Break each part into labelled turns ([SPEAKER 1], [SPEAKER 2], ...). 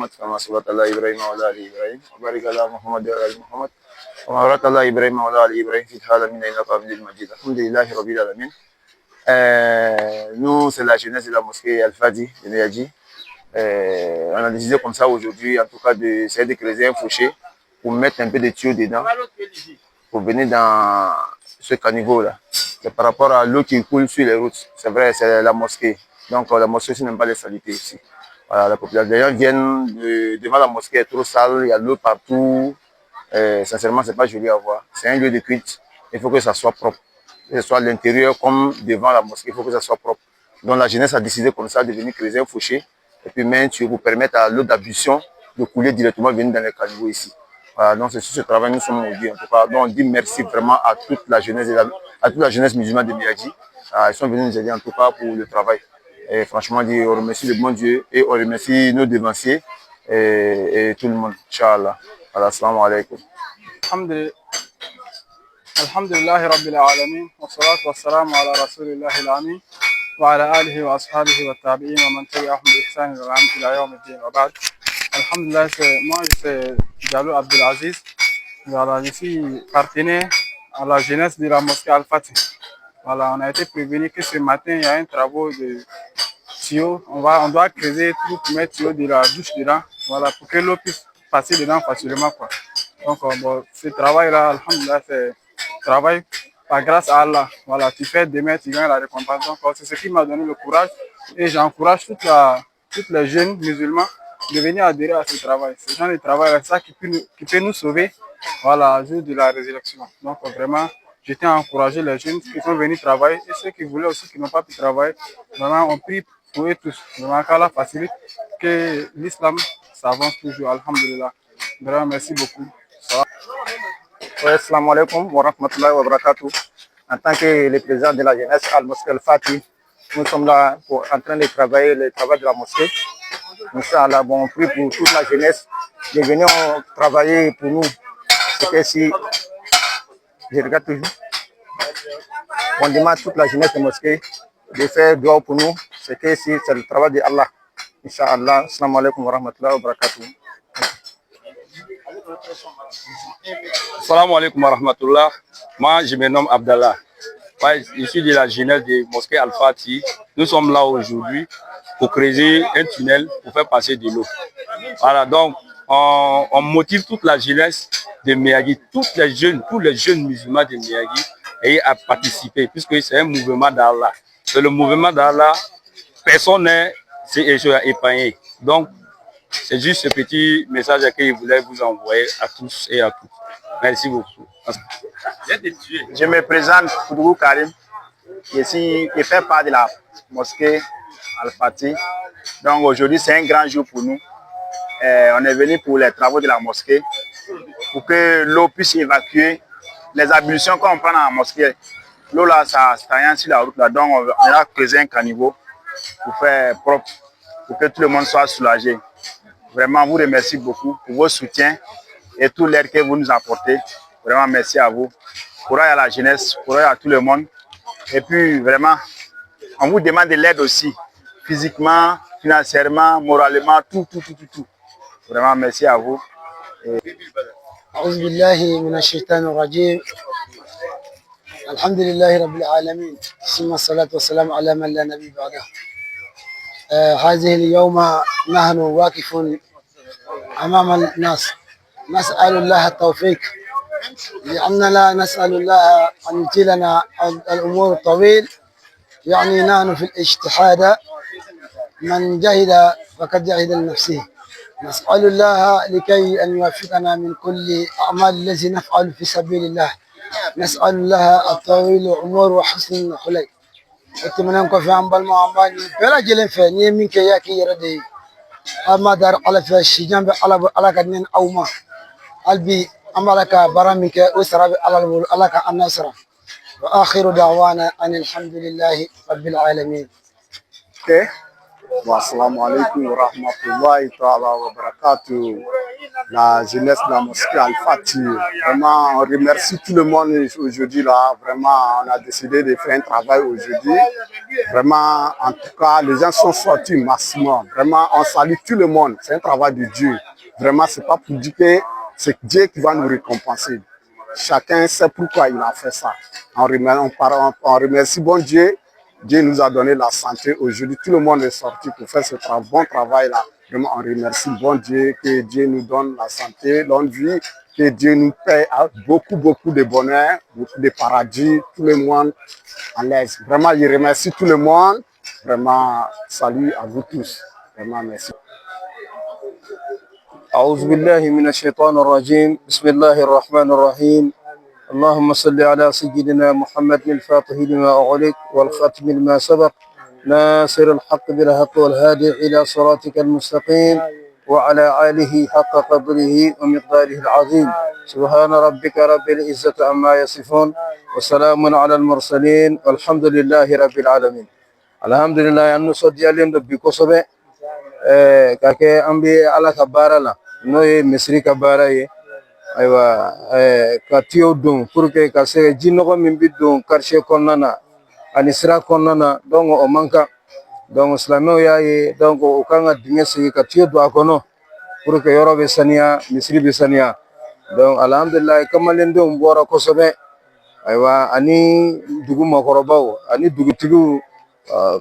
[SPEAKER 1] محمد كما صليت على إبراهيم وعلى آل إبراهيم وبارك على محمد وعلى آل محمد كما باركت على إبراهيم وعلى آل إبراهيم في العالمين إنك حميد مجيد. الحمد لله رب العالمين. Nous, c'est la jeunesse de la mosquée Al-Fadi de Niadji. On a décidé comme ça aujourd'hui, en tout cas, d'essayer de creuser un fossé pour mettre un peu de tuyaux dedans, pour venir dans ce caniveau-là. C'est par rapport à l'eau qui coule sur les routes. C'est vrai, c'est la mosquée. Donc, la mosquée aussi n'aime pas les saletés ici. Voilà, la population, les gens viennent devant la mosquée, est trop sale, il y a l'eau partout. Sincèrement, c'est pas joli à voir. C'est un lieu de culte. Il faut que ça soit propre. Que ce soit à l'intérieur comme devant la mosquée, il faut que ça soit propre. Donc, la jeunesse a décidé comme ça de venir creuser un fossé et puis mettre un tuyau pour permettre à l'eau d'ablution de couler directement venir dans les caniveaux ici. Voilà, donc c'est sur ce travail nous sommes aujourd'hui. En tout cas, donc on dit merci vraiment à toute la jeunesse, à toute la jeunesse musulmane de Niadji. Ils sont venus nous aider en tout cas pour le travail. Et franchement, on remercie le bon Dieu et on remercie nos devanciers et tout le monde. Inch'Allah. Voilà, assalamu alaikum.
[SPEAKER 2] Alhamdulillah Rabbil Alamin. Wa salatu wa salam ala Rasulillah al-Amin. Wa ala alihi wa ashabihi wa tabi'in wa man tabi'ahum bi ihsan ila yawm al-din. Wa ba'd. Alhamdulillah, moi c'est Diallo Abdelaziz. Voilà, je suis partenaire à la jeunesse de la mosquée Al-Fati. Voilà, on a été prévenu que ce matin il y a un travaux de tuyau. On doit creuser tout pour mettre tuyau de la douche dedans. Voilà, pour que l'eau puisse passer dedans facilement, quoi. Donc bon, ce travail-là, alhamdulillah, c'est travail par grâce à Allah. Voilà, tu fais demain, tu gagnes la récompense. Donc c'est ce qui m'a donné le courage et j'encourage toutes les jeunes musulmans de venir adhérer à ce travail. Ce genre de travail, c'est ça qui peut nous sauver, voilà, jour de la résurrection. Donc vraiment, je tiens à encourager les jeunes qui sont venus travailler et ceux qui voulaient aussi, qui n'ont pas pu travailler. Vraiment, on prie pour eux tous. Vraiment, qu'Allah facilite, que l'islam s'avance toujours, alhamdulillah. Vraiment, merci beaucoup.
[SPEAKER 3] Assalamu alaikum wa rahmatullahi wa barakatuh. En tant que le président de la jeunesse Al-Mosquée Al-Fati, nous sommes là en train de travailler le travail de la mosquée. Inch'Allah, bon, on prie pour toute la jeunesse de venir travailler pour nous. C'est que si, je regarde toujours, on demande à toute la jeunesse de la mosquée de faire droit pour nous. C'est que si, c'est le travail de Allah. Inch'Allah, assalamu alaikum wa rahmatullahi wa barakatuh.
[SPEAKER 4] Salam alaikum wa rahmatullah. Moi, je me nomme Abdallah. Je suis de la jeunesse de mosquée Al-Fati. Nous sommes là aujourd'hui pour creuser un tunnel pour faire passer de l'eau. Voilà, donc on motive toute la jeunesse de Niadji, tous les jeunes musulmans de Niadji et à participer, puisque c'est un mouvement d'Allah. C'est le mouvement d'Allah, personne n'est épargné. Donc, c'est juste ce petit message que je voulais vous envoyer à tous et à toutes. Merci beaucoup.
[SPEAKER 3] Je me présente Koudou Karim. Je fais part de la mosquée Al-Fati. Donc aujourd'hui, c'est un grand jour pour nous. On est venu pour les travaux de la mosquée, pour que l'eau puisse évacuer les ablutions qu'on prend dans la mosquée. L'eau là, ça stagne sur la route là. Donc on a creusé un caniveau pour faire propre, pour que tout le monde soit soulagé. Vraiment, vous remercie beaucoup pour vos soutiens et tout l'aide que vous nous apportez. Vraiment, merci à vous. Courage à la jeunesse, courage à tout le monde. Et puis, vraiment, on vous demande de l'aide aussi, physiquement, financièrement, moralement, tout. Vraiment, merci à vous.
[SPEAKER 5] أعوذ بالله من الشيطان الرجيم. الحمد لله رب العالمين ثم الصلاة والسلام على من لا نبي بعده. هذه اليوم نحن واقفون أمام الناس نسأل الله التوفيق لأننا نسأل الله أن يجيلنا الأمور الطويل. يعني نحن في الاجتهاد من جهد فقد جهد لنفسه. نسأل الله لكي أن يوفقنا من كل أعمال التي نفعل في سبيل الله. نسأل الله الطويل العمر وحسن الخلق. اتمنى في عمبال ما عمبال بلا جلين فني منك ياكي يردي أما دار على في الشجان على كدنين أو ما قلبي أمرك برامك أسرى على النصر. وآخر دعوانا أن الحمد لله رب العالمين.
[SPEAKER 3] Assalamu alaikum wa rahmatullahi ta'ala wa barakatuh. la jeunesse de la mosquée Al-Fati. Vraiment, on remercie tout le monde aujourd'hui là. Vraiment, on a décidé de faire un travail aujourd'hui. Vraiment, en tout cas, les gens sont sortis maximum. Vraiment, on salue tout le monde. C'est un travail de Dieu. Vraiment, c'est pas pour dire que c'est Dieu qui va nous récompenser. Chacun sait pourquoi il a fait ça. On remercie bon Dieu. Dieu nous a donné la santé aujourd'hui. Tout le monde est sorti pour faire ce bon travail-là. Vraiment, on remercie bon Dieu, que Dieu nous donne la santé, longue vie, que Dieu nous paie beaucoup, beaucoup de bonheur, beaucoup de paradis, tout le monde en l'aise. Vraiment, je remercie tout le monde. Vraiment, salut à vous tous. Vraiment, merci.
[SPEAKER 6] أعوذ بالله من الشيطان الرجيم بسم الله الرحمن الرحيم اللهم صل على سيدنا محمد الفاتح لما أغلق والخاتم لما سبق ناصر الحق بالحق والهادي إلى صراطك المستقيم وعلى آله حق قدره ومقداره العظيم سبحان ربك رب العزة عما يصفون وسلام على المرسلين والحمد لله رب العالمين الحمد لله أن نصدي اليوم ربكم صبح kake an bɛ ala ka baara la n'o ye misiri ka baara ye ayiwa ka tiyo don pour que ka se ji nɔgɔ min bɛ don quartier kɔnɔna na ani sira kɔnɔna na donc o man kan donc silamɛw y'a ye donc o kan ka dingɛ segin ka tiyo don a kɔnɔ pour que yɔrɔ bɛ saniya misiri bɛ saniya donc alhamdulilayi kamalendenw bɔra kosɛbɛ ayiwa ani dugu makɔrɔbaw ani dugutigiw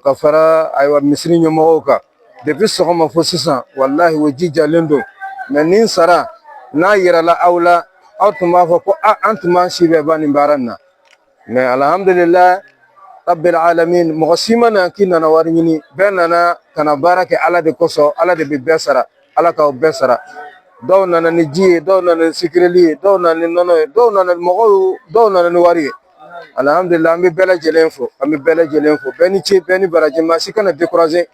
[SPEAKER 6] ka fara ayiwa misiri ɲɛmɔgɔw kan depuis sɔgɔma fo sisan walahi o ji jalen don mais nin sara n'a yirala aw la aw tun b'a fɔ ko an tun b'an si bɛɛ ban nin baara in na mais alhamdulilayi rabbil alamin mɔgɔ si ma na k'i nana wari ɲini bɛɛ nana ka na baara kɛ ala de kosɔn ala de bɛ bɛɛ sara ala k'aw bɛɛ sara dɔw nana ni ji ye dɔw nana ni sikirili ye dɔw nana ni nɔnɔ ye dɔw nana ni mɔgɔw dɔw nana ni wari ye alhamdulilayi an bɛ bɛɛ lajɛlen fo an bɛ bɛɛ lajɛlen fo bɛɛ ni ce bɛɛ ni baraji maa si kana décourager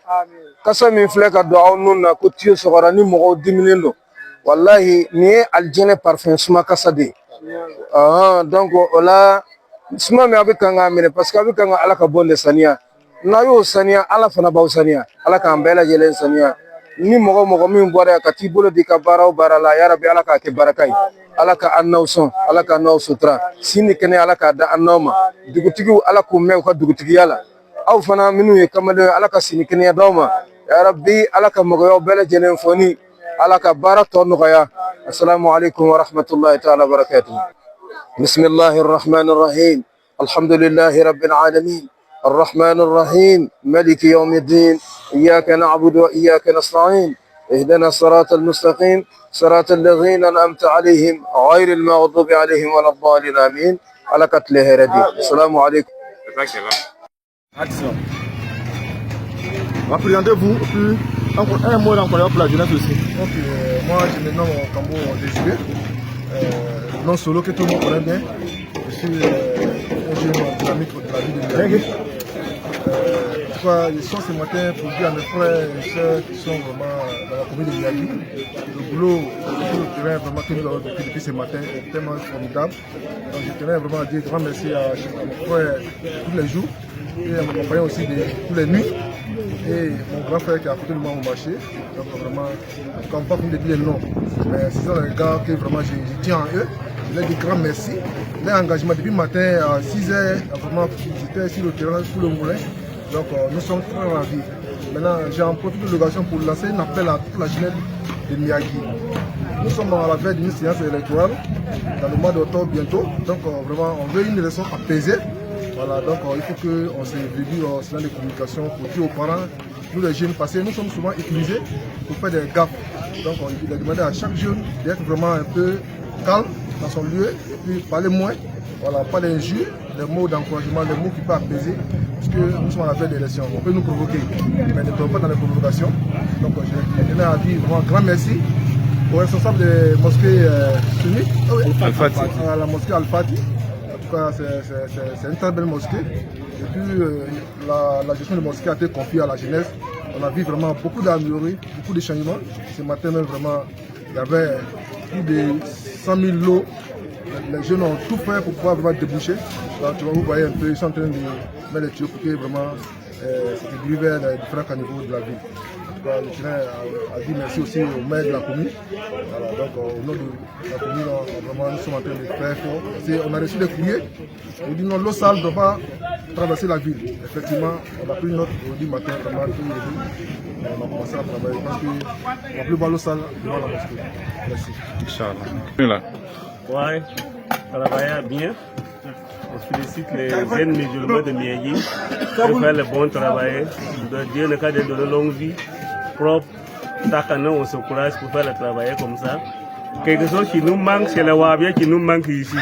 [SPEAKER 6] kasa min filɛ ka don aw nun na ko tiyo sɔgɔra ni mɔgɔw diminen don walahi nin ye alijinɛ parfum suma kasa de ye donc o la suma min a bɛ kan k'a minɛ parce que a bɛ kan ka ala ka bɔ de saniya n'a y'o saniya ala fana b'aw saniya ala k'an bɛɛ lajɛlen saniya ni mɔgɔ min bɔra yan ka t'i bolo di ka baara o baara la yarabi ala k'a kɛ baraka ye ala ka an n'aw sɔn ala ka n'aw sutura sini kɛnɛ ala k'a da an n'aw ma dugutigiw ala k'u mɛn u ka dugutigiya la aw fana minnu ye kamalen ala ka sini kɛnɛya d'aw ma yarabi ala ka mɔgɔyaw bɛɛ lajɛlen fɔni ala ka baara tɔ nɔgɔya assalamu alaikum wa rahmatullahi ta'ala wa barakatuh bismillahir rahmanir rahim alhamdulillahi rabbil alamin الرحمن الرحيم مالك يوم الدين إياك نعبد وإياك نستعين اهدنا الصراط المستقيم صراط الذين أنعمت عليهم غير المغضوب عليهم ولا الضالين آمين على قتله ردي السلام عليكم.
[SPEAKER 7] Présentez-vous, puis un mot d'encouragement pour la jeunesse aussi.
[SPEAKER 8] Donc, moi, je me nomme Kambo Désiré, non solo que tout le monde connaît bien. Je suis un jeune dynamique de la vie de Miyagi. Je sors ce matin pour dire à mes frères et sœurs qui sont vraiment dans la commune de Miyagi. Le boulot sur le terrain vraiment que nous avons depuis ce matin est tellement formidable. Donc, je tenais vraiment à dire grand merci à mes frères tous les jours et à mes compagnons aussi tous les nuits. Et mon grand frère qui est à côté de moi au marché. Donc vraiment, on ne peut pas vous dire les noms. Mais ce sont les gars que vraiment je tiens à eux. Je leur dis grand merci. Leur engagement depuis le matin à 6h, vraiment j'étais sur le terrain, sur le moulin. Donc nous sommes très ravis. Maintenant j'en profite de l'occasion pour lancer un appel à toute la jeunesse de Miyagi. Nous sommes à la veille d'une séance électorale dans le mois d'octobre bientôt. Donc vraiment on veut une élection apaisée. Voilà, donc il faut qu'on se réduise au signal de communication pour dire aux parents, nous les jeunes, parce que nous sommes souvent utilisés pour faire des gaffes. Donc il a demandé à chaque jeune d'être vraiment un peu calme dans son lieu et puis parler moins. Voilà, pas d'injures, des mots d'encouragement, des mots qui peuvent apaiser, parce que nous sommes à la veille de l'élection. On peut nous provoquer, mais ne pas dans les provocations. Donc je tenais à dire vraiment un grand merci aux responsables des mosquées sunnites, à la mosquée Al-Fati. C'est une très belle mosquée. Et puis la gestion de la mosquée a été confiée à la jeunesse. On a vu vraiment beaucoup d'améliorer, beaucoup de changements. Ce matin même vraiment, il y avait plus de 100 000 lots. Les jeunes ont tout fait pour pouvoir vraiment déboucher. Donc, vous voyez un peu, ils sont en train de mettre les tuyaux pour que vraiment se diriger vers les différents caniveaux de la ville. je tiens à dire merci aussi au maire de la commune. Voilà, donc au nom de la commune, vraiment, nous sommes en train de faire fort. On a reçu des courriers. On dit non, l'eau sale ne doit pas traverser la ville. Effectivement, on a pris note aujourd'hui matin, vraiment, on a commencé à travailler parce qu'on ne va plus voir l'eau sale devant la mosquée. Merci.
[SPEAKER 6] Inch'Allah.
[SPEAKER 9] Ouais, travailler bien. On félicite les jeunes musulmans de Miayi pour faire le bon travail. Dieu ne cas de donner longue vie, propre. Chaque année, on s'encourage pour faire le travail comme ça. Quelque chose qui nous manque, c'est le Wahhabia qui nous manque ici.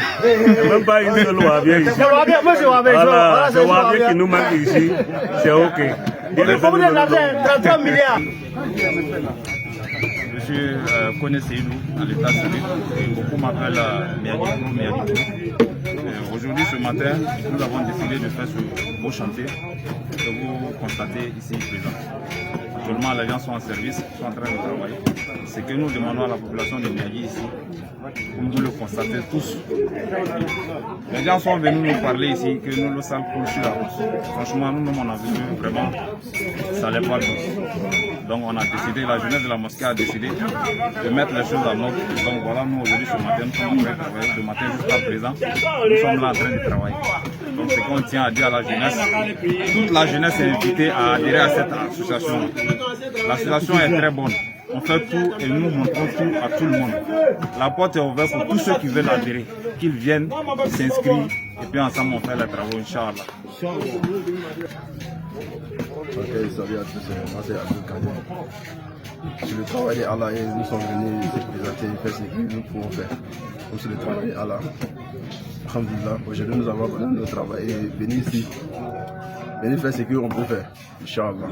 [SPEAKER 9] Même pas une seule Wahhabia ici. Voilà, c'est Wahhabia qui nous manque ici. C'est OK.
[SPEAKER 10] Je suis Kone Seydou à l'état civil et beaucoup m'appellent Miadi. Aujourd'hui, ce matin, nous avons décidé de faire ce beau chantier que vous constatez ici présent. Actuellement, les gens sont en service, sont en train de travailler. Ce que nous demandons à la population de Miadi ici, comme vous le constatez tous, les gens sont venus nous parler ici que nous le sale coule sur la route. Franchement, nous, on a vu vraiment, ça n'allait pas le. Donc on a décidé, la jeunesse de la mosquée a décidé de mettre les choses en ordre. Donc voilà, nous aujourd'hui ce matin, nous sommes en train de travailler, de matin jusqu'à présent, nous sommes là en train de travailler. Donc ce qu'on tient à dire à la jeunesse, toute la jeunesse est invitée à adhérer à cette association. L'association est très bonne. On fait tout et nous montrons tout à tout le monde. La porte est ouverte pour tous ceux qui veulent adhérer, qu'ils viennent, s'inscrivent et puis ensemble on fait les travaux, Inch'Allah.
[SPEAKER 11] Ok, salut à tous, moi c'est Abdul Kadir. Sur le travail d'Allah, nous sommes venus se présenter et faire ce que nous pouvons faire. Sur le travail d'Allah. Alhamdulillah, aujourd'hui nous avons abandonné notre travail et venir ici, venir faire ce qu'on peut faire, Inch'Allah.